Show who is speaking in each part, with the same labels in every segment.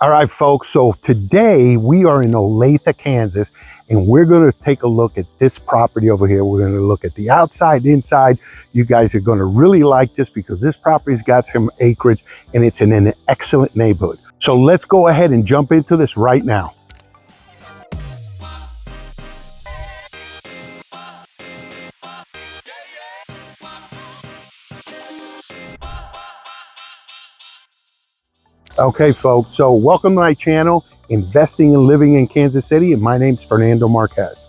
Speaker 1: All right, folks, so today we are in Olathe, Kansas, and we're going to take a look at this property over here. We're going to look at the outside, inside. You guys are going to really like this because this property's got some acreage and it's in an excellent neighborhood. So let's go ahead and jump into this right now. Okay, folks, so welcome to my channel, Investing and Living in Kansas City, and my name's Fernando Marquez.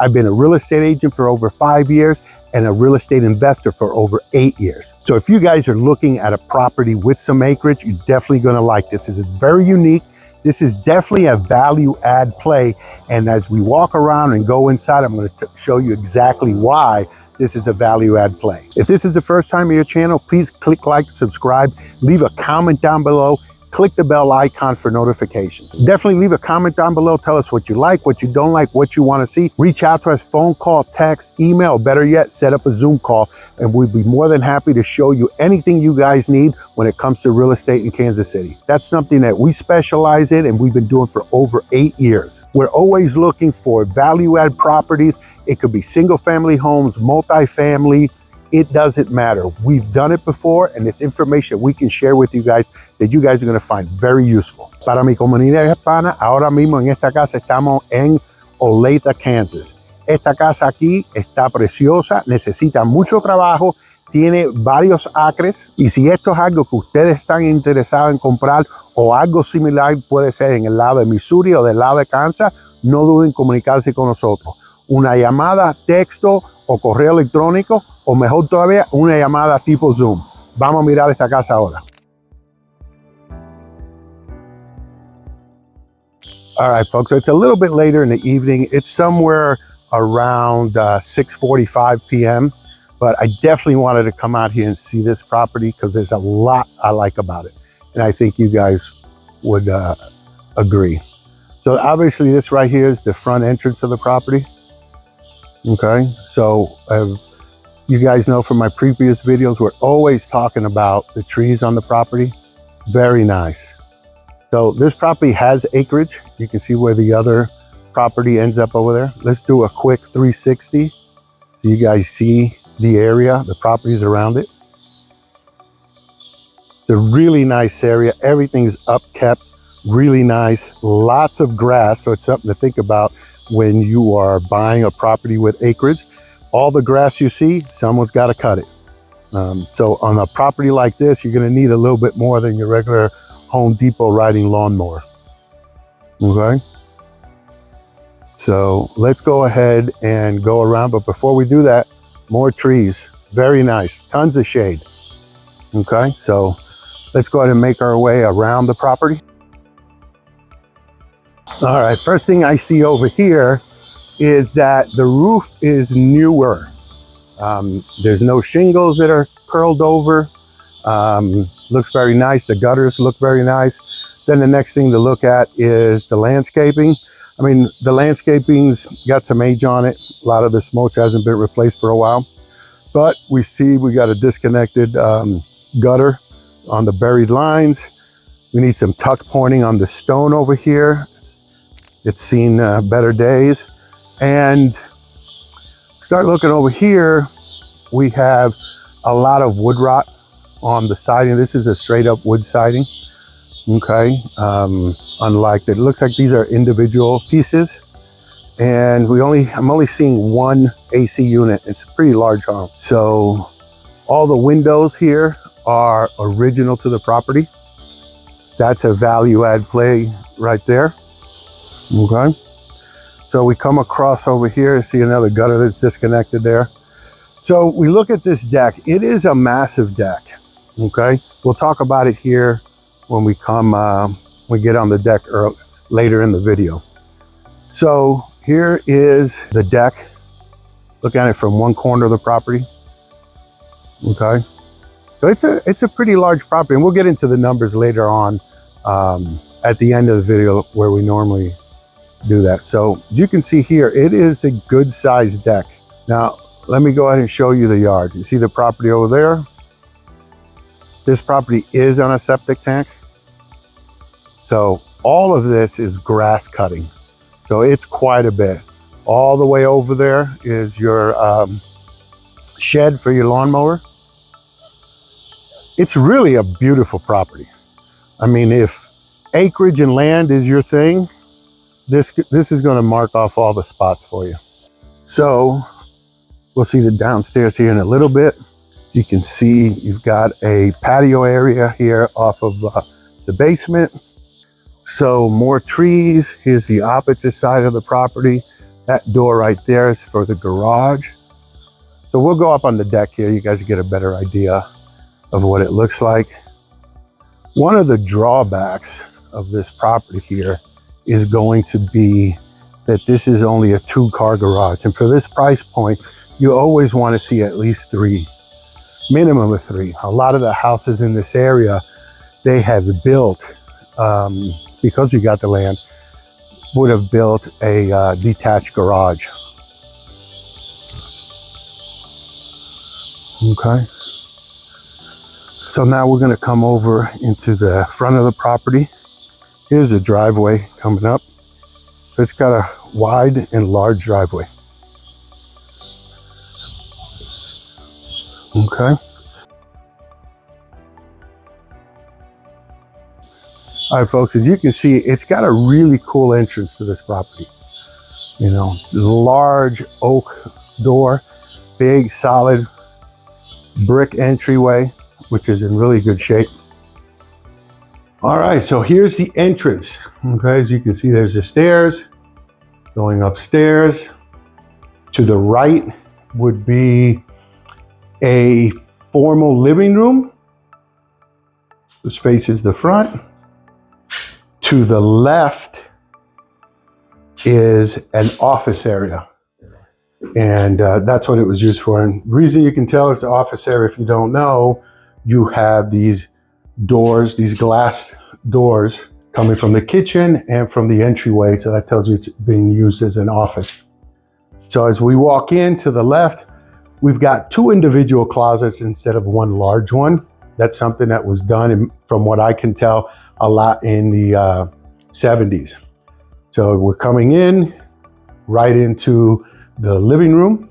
Speaker 1: I've been a real estate agent for over 5 years and a real estate investor for over 8 years. So if you guys are looking at a property with some acreage, you're definitely gonna like this. This is very unique. This is definitely a value add play. And as we walk around and go inside, I'm gonna show you exactly why this is a value add play. If this is the first time on your channel, please click like, subscribe, leave a comment down below. Click the bell icon for notifications. Definitely leave a comment down below. Tell us what you like, what you don't like, what you want to see. Reach out to us, phone call, text, email, better yet, set up a Zoom call, and we'd be more than happy to show you anything you guys need when it comes to real estate in Kansas City. That's something that we specialize in and we've been doing for over 8 years. We're always looking for value add properties. It could be single family homes, multifamily. It doesn't matter. We've done it before, and it's information we can share with you guys that you guys are going to find very useful. Para mi comunidad hispana, ahora mismo en esta casa estamos en Olathe, Kansas. Esta casa aquí está preciosa, necesita mucho trabajo, tiene varios acres, y si esto es algo que ustedes están interesados en comprar o algo similar, puede ser en el lado de Missouri o del lado de Kansas, no duden en comunicarse con nosotros. Una llamada, texto o correo electrónico, o mejor todavía, una llamada tipo Zoom. Vamos a mirar esta casa ahora. All right, folks, so it's a little bit later in the evening. It's somewhere around 6:45 p.m., but I definitely wanted to come out here and see this property because there's a lot I like about it, and I think you guys would agree. So obviously this right here is the front entrance of the property. Okay, so you guys know from my previous videos, we're always talking about the trees on the property. Very nice. So this property has acreage. You can see where the other property ends up over there. Let's do a quick 360 so you guys see the area, the properties around it. It's a really nice area. Everything's upkept, really nice. Lots of grass, so it's something to think about when you are buying a property with acreage. All the grass you see, someone's got to cut it. So on a property like this, you're going to need a little bit more than your regular Home Depot riding lawnmower. Okay, so let's go ahead and go around, but before we do that, more trees. Very nice, tons of shade. Okay, so let's go ahead and make our way around the property. All right, first thing I see over here is that the roof is newer. There's no shingles that are curled over. Looks very nice. The gutters look very nice. Then the next thing to look at is the landscaping. I mean, the landscaping's got some age on it. A lot of this mulch hasn't been replaced for a while. But we see we got a disconnected gutter on the buried lines. We need some tuck pointing on the stone over here. It's seen better days. And start looking over here, we have a lot of wood rot on the siding. This is a straight up wood siding. Okay, unlike that, it looks like these are individual pieces. And I'm only seeing one AC unit. It's a pretty large home. So all the windows here are original to the property. That's a value add play right there. Okay, so we come across over here and see another gutter that's disconnected there. So we look at this deck. It is a massive deck. Okay, we'll talk about it here when we get on the deck later in the video. So here is the deck. Look at it from one corner of the property. Okay, so it's a pretty large property, and we'll get into the numbers later on at the end of the video where we normally do that. So you can see here, it is a good sized deck. Now let me go ahead and show you the yard. You see the property over there? This property is on a septic tank. So All of this is grass cutting. So it's quite a bit. All the way over there is your shed for your lawnmower. It's really a beautiful property. I mean, if acreage and land is your thing, this is going to mark off all the spots for you. So we'll see the downstairs here in a little bit. You can see you've got a patio area here off of the basement. So more trees. Here's the opposite side of the property. That door right there is for the garage. So we'll go up on the deck here. You guys get a better idea of what it looks like. One of the drawbacks of this property here is going to be that this is only a 2-car garage. And for this price point, you always want to see at least 3, minimum of 3. A lot of the houses in this area, they have built, because you got the land, would have built a detached garage. Okay. So now we're going to come over into the front of the property. Here's the driveway coming up. So it's got a wide and large driveway. Okay. All right, folks, as you can see, it's got a really cool entrance to this property. You know, large oak door, big, solid brick entryway, which is in really good shape. All right, so here's the entrance. Okay, as you can see, there's the stairs going upstairs. To the right would be a formal living room, which faces the front. To the left is an office area. And that's what it was used for. And the reason you can tell it's an office area, if you don't know, you have these doors, these glass doors coming from the kitchen and from the entryway. So that tells you it's being used as an office. So as we walk in to the left, we've got 2 individual closets instead of 1 large one. That's something that was done, from what I can tell, a lot in the 70s. So we're coming in right into the living room.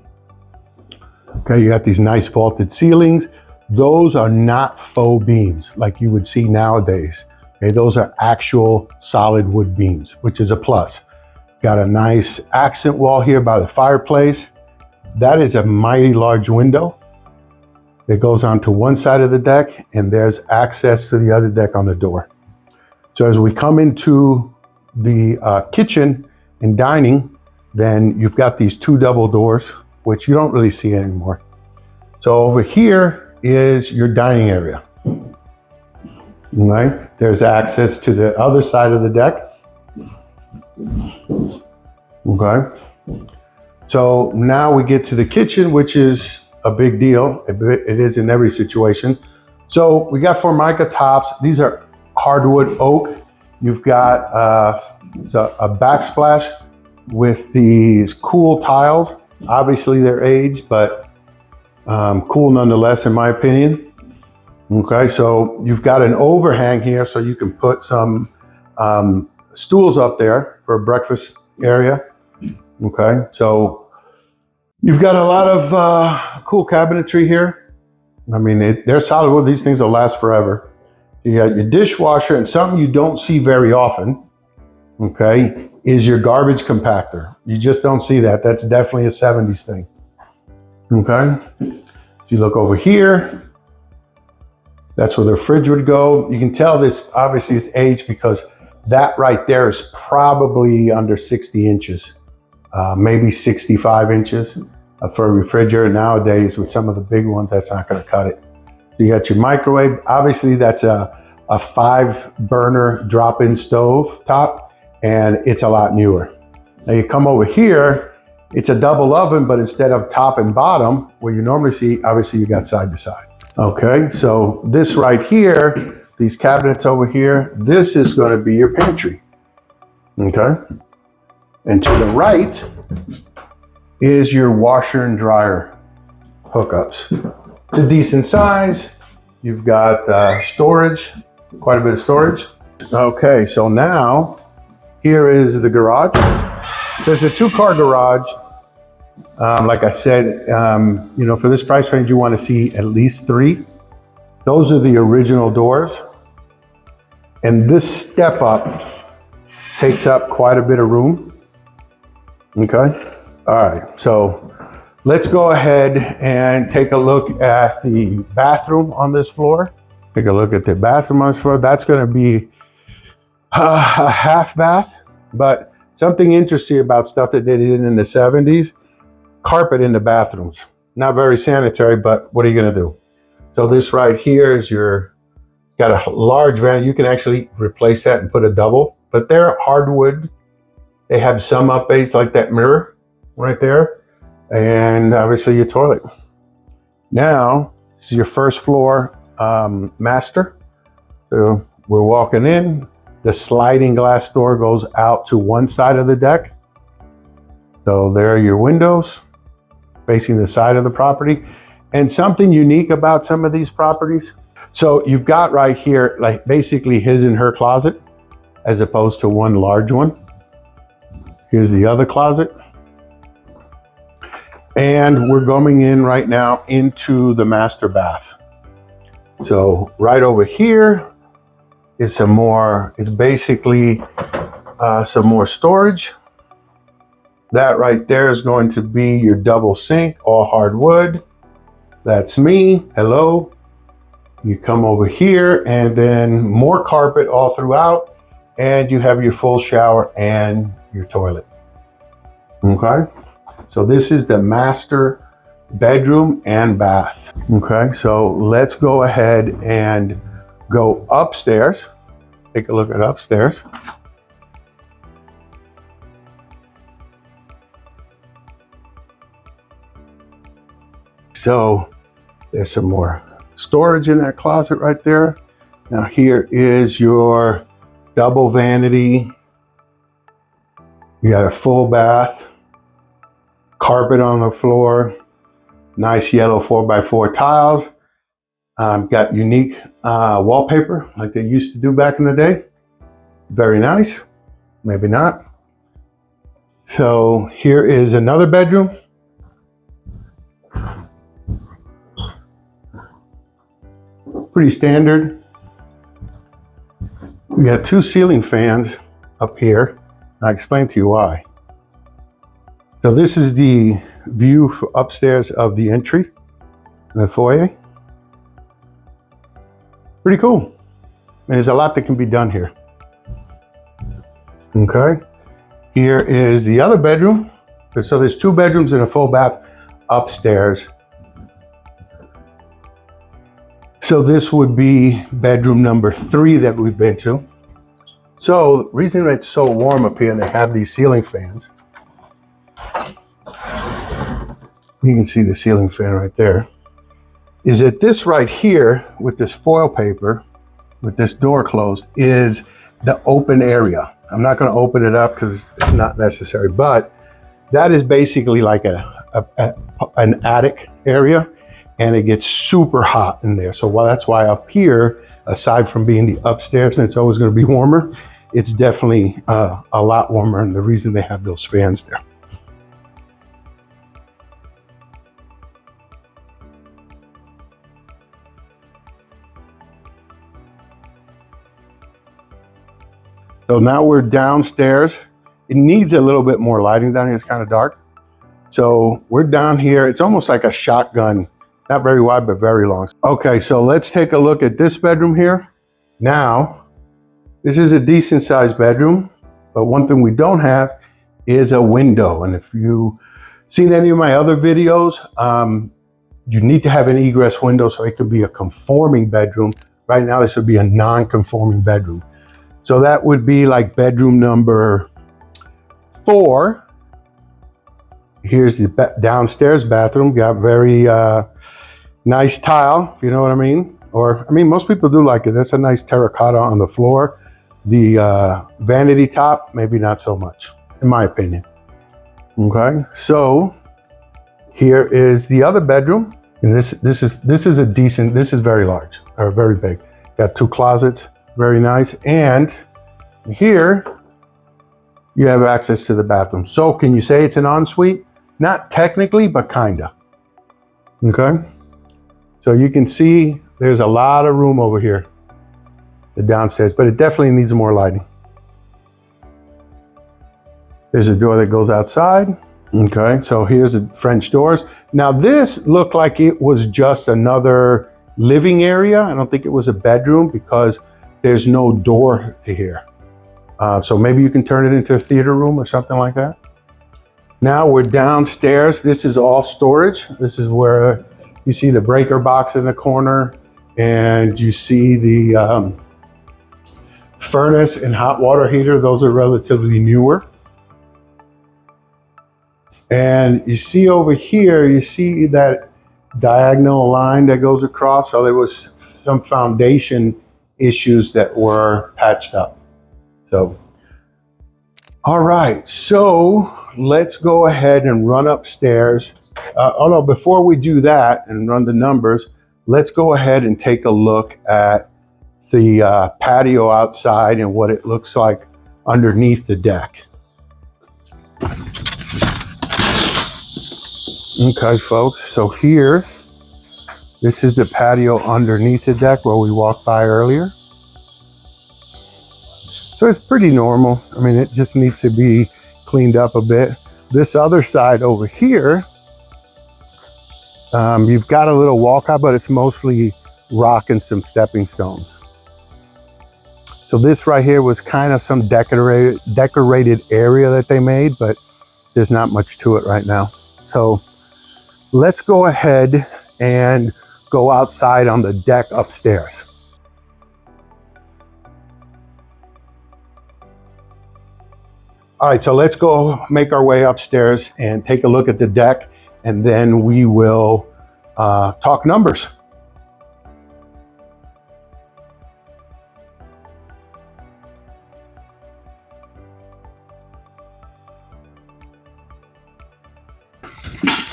Speaker 1: Okay, you got these nice vaulted ceilings. Those are not faux beams like you would see nowadays. Okay, those are actual solid wood beams, which is a plus. Got a nice accent wall here by the fireplace. That is a mighty large window that goes onto one side of the deck, and there's access to the other deck on the door. So as we come into the kitchen and dining, then you've got these 2 double doors, which you don't really see anymore. So over here is your dining area. Right? There's access to the other side of the deck. Okay. So now we get to the kitchen, which is a big deal. It is in every situation. So we got Formica tops. These are hardwood oak. You've got a backsplash with these cool tiles. Obviously they're aged, but cool nonetheless, in my opinion. Okay, so you've got an overhang here, so you can put some stools up there for a breakfast area. Okay, so you've got a lot of cool cabinetry here. I mean, they're solid wood. These things will last forever. You got your dishwasher, and something you don't see very often, okay, is your garbage compactor. You just don't see that. That's definitely a 70s thing. Okay, if you look over here, that's where the fridge would go. You can tell this obviously is aged because that right there is probably under 60 inches, maybe 65 inches for a refrigerator. Nowadays, with some of the big ones, that's not going to cut it. You got your microwave. Obviously, that's a 5-burner drop-in stove top, and it's a lot newer. Now you come over here, it's a double oven, but instead of top and bottom, where you normally see, obviously you got side to side. Okay, so this right here, these cabinets over here, this is going to be your pantry. Okay, and to the right is your washer and dryer hookups. It's a decent size. You've got storage, quite a bit of storage. Okay, so now here is the garage. So it's a 2-car garage. Like I said, you know, for this price range, you want to see at least 3. Those are the original doors. And this step up takes up quite a bit of room. Okay. All right. So let's go ahead and take a look at the bathroom on this floor. Take a look at the bathroom on this floor. That's going to be a half bath, but something interesting about stuff that they did in the 70s, carpet in the bathrooms. Not very sanitary, but what are you going to do? So this right here is got a large vanity. You can actually replace that and put a double, but they're hardwood. They have some updates like that mirror right there. And obviously your toilet. Now, this is your first floor master. So we're walking in. The sliding glass door goes out to one side of the deck. So there are your windows facing the side of the property. And something unique about some of these properties. So you've got right here, like basically his and her closet, as opposed to one large one. Here's the other closet. And we're going in right now into the master bath. So right over here is some more, it's basically some more storage. That right there is going to be your double sink, all hardwood. That's me, hello. You come over here and then more carpet all throughout, and you have your full shower and your toilet. Okay, so this is the master bedroom and bath. Okay, so let's go ahead and go upstairs. Take a look at upstairs. So there's some more storage in that closet right there. Now here is your double vanity. You got a full bath, carpet on the floor, nice yellow 4x4 tiles. Got unique wallpaper like they used to do back in the day. Very nice, maybe not. So here is another bedroom. Pretty standard. We got 2 ceiling fans up here. I'll explain to you why. So this is the view for upstairs of the entry, the foyer. Pretty cool. And there's a lot that can be done here. Okay. Here is the other bedroom. So there's 2 bedrooms and a full bath upstairs. So this would be bedroom number 3 that we've been to. So the reason it's so warm up here and they have these ceiling fans, you can see the ceiling fan right there, is that this right here with this foil paper, with this door closed, is the open area. I'm not going to open it up because it's not necessary, but that is basically like an attic area. And it gets super hot in there. So that's why up here, aside from being the upstairs, and it's always going to be warmer, it's definitely a lot warmer, and the reason they have those fans there. So now we're downstairs. It needs a little bit more lighting down here. It's kind of dark. So we're down here. It's almost like a shotgun. Not very wide, but very long. Okay, so let's take a look at this bedroom here. Now, this is a decent sized bedroom, but one thing we don't have is a window. And if you've seen any of my other videos, you need to have an egress window so it could be a conforming bedroom. Right now, this would be a non-conforming bedroom. So that would be like bedroom number 4. Here's the downstairs bathroom. Got very nice tile, if you know what I mean. Or, I mean, most people do like it. That's a nice terracotta on the floor. The vanity top, maybe not so much, in my opinion. Okay, so here is the other bedroom. And this is a decent, this is very large, or very big. Got 2 closets. very nice. And here you have access to the bathroom. So can you say it's an ensuite? Not technically, but kinda. Okay. So you can see there's a lot of room over here, the downstairs, but it definitely needs more lighting. There's a door that goes outside. Okay, so here's the French doors. Now this looked like it was just another living area. I don't think it was a bedroom because there's no door to here. So maybe you can turn it into a theater room or something like that. Now we're downstairs. This is all storage. This is where you see the breaker box in the corner, and you see the furnace and hot water heater. Those are relatively newer. And you see over here, you see that diagonal line that goes across. So there was some foundation issues that were patched up. So, all right, so let's go ahead and run upstairs. Oh no, before we do that and run the numbers, let's go ahead and take a look at the patio outside and what it looks like underneath the deck. Okay, folks, so here, this is the patio underneath the deck where we walked by earlier. So it's pretty normal. I mean, it just needs to be cleaned up a bit. This other side over here, you've got a little walkout, but it's mostly rock and some stepping stones. So this right here was kind of some decorated area that they made, but there's not much to it right now. So let's go ahead and go outside on the deck upstairs. All right, so let's go make our way upstairs and take a look at the deck, and then we will talk numbers.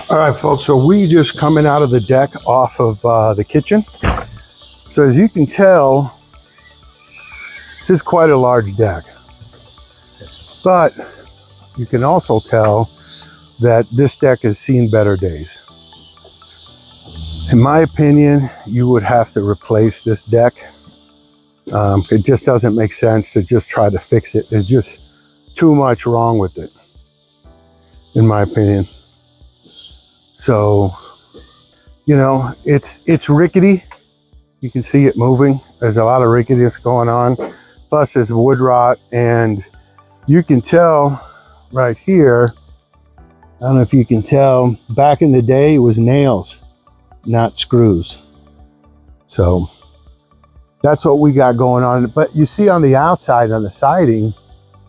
Speaker 1: All right, folks, so we just coming out of the deck off of the kitchen. So as you can tell, this is quite a large deck. But you can also tell that this deck has seen better days. In my opinion, you would have to replace this deck. It just doesn't make sense to just try to fix it. There's just too much wrong with it, in my opinion. So, you know, it's rickety. You can see it moving. There's a lot of ricketiness going on. Plus there's wood rot, and you can tell right here, I don't know if you can tell, back in the day it was nails, not screws. So that's what we got going on. But you see on the outside, on the siding,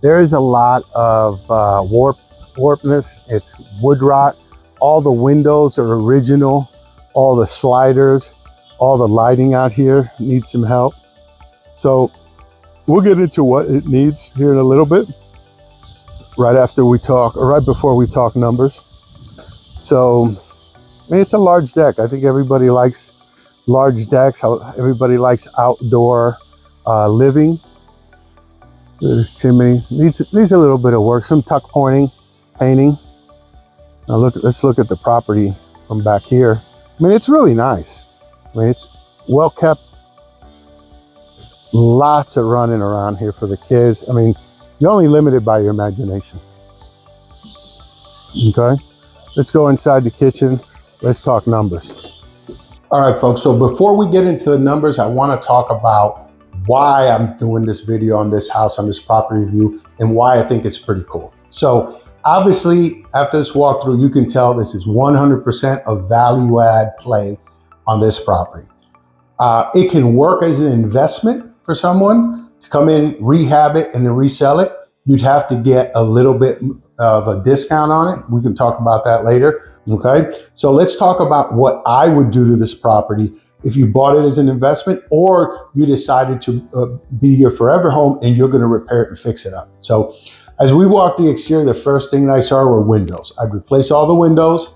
Speaker 1: there is a lot of warpness. It's wood rot. All the windows are original. All the sliders, all the lighting out here needs some help. So we'll get into what it needs here in a little bit, right after we talk, or right before we talk numbers. So, I mean, it's a large deck. I think everybody likes large decks. Everybody likes outdoor living. This chimney needs a little bit of work, some tuck pointing, painting. Now let's look at the property from back here. I mean, it's really nice. I mean, it's well kept. Lots of running around here for the kids. I mean, you're only limited by your imagination. Okay, let's go inside the kitchen. Let's talk numbers. All right, folks, so before we get into the numbers, I want to talk about why I'm doing this video on this house, on this property review, and why I think it's pretty cool. So obviously, after this walkthrough, you can tell this is 100% a value add play on this property. It can work as an investment for someone to come in, rehab it, and then resell it. You'd have to get a little bit of a discount on it. We can talk about that later, okay? So let's talk about what I would do to this property if you bought it as an investment, or you decided to be your forever home and you're gonna repair it and fix it up. So as we walked the exterior, the first thing I saw were windows. I'd replace all the windows.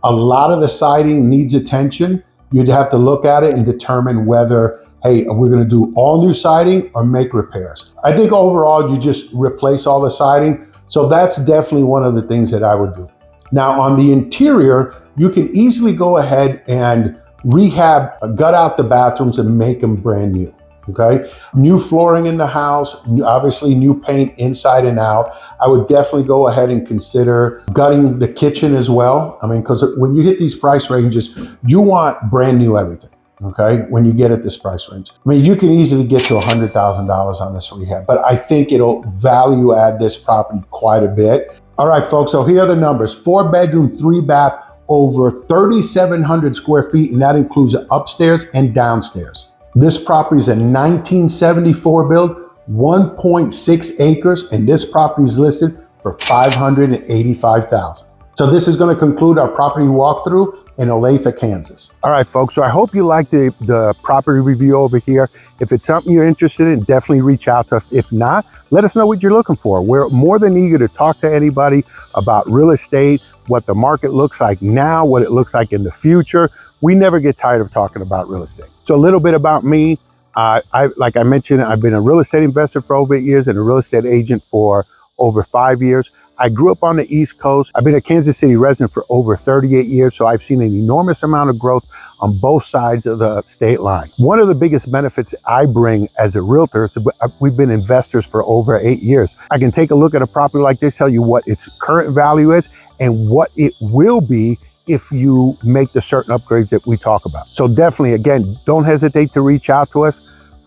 Speaker 1: A lot of the siding needs attention. You'd have to look at it and determine whether
Speaker 2: hey, we're gonna do all new siding or make repairs. I think overall, you just replace all the siding. So that's definitely one of the things that I would do. Now on the interior, you can easily go ahead and rehab, gut out the bathrooms and make them brand new. Okay, new flooring in the house, obviously new paint inside and out. I would definitely go ahead and consider gutting the kitchen as well. I mean, because when you hit these price ranges, you want brand new everything. Okay, when you get at this price range, I mean, you can easily get to $100,000 on this rehab, but I think it'll value add this property quite a bit. All right, folks, so here are the numbers. 4-bedroom, 3-bath, over 3,700 square feet, and that includes upstairs and downstairs. This property is a 1974 build, 1.6 acres, and this property is listed for $585,000. So this is going to conclude our property walkthrough in Olathe, Kansas.
Speaker 1: All right, folks, so I hope you like the property review over here. If it's something you're interested in, definitely reach out to us. If not, let us know what you're looking for. We're more than eager to talk to anybody about real estate, what the market looks like now, what it looks like in the future. We never get tired of talking about real estate. So a little bit about me. Like I mentioned, I've been a real estate investor for over 8 years and a real estate agent for over 5 years. I grew up on the East Coast. I've been a Kansas City resident for over 38 years, so I've seen an enormous amount of growth on both sides of the state line. One of the biggest benefits I bring as a realtor is we've been investors for over 8 years. I can take a look at a property like this, tell you what its current value is and what it will be if you make the certain upgrades that we talk about. So definitely, again, don't hesitate to reach out to us.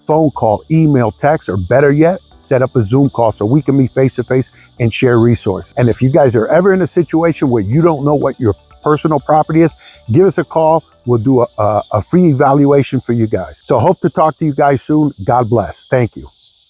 Speaker 1: Phone call, email, text, or better yet, set up a Zoom call so we can meet face-to-face and share resources. And if you guys are ever in a situation where you don't know what your personal property is, give us a call. We'll do a free evaluation for you guys. So hope to talk to you guys soon. God bless. Thank you.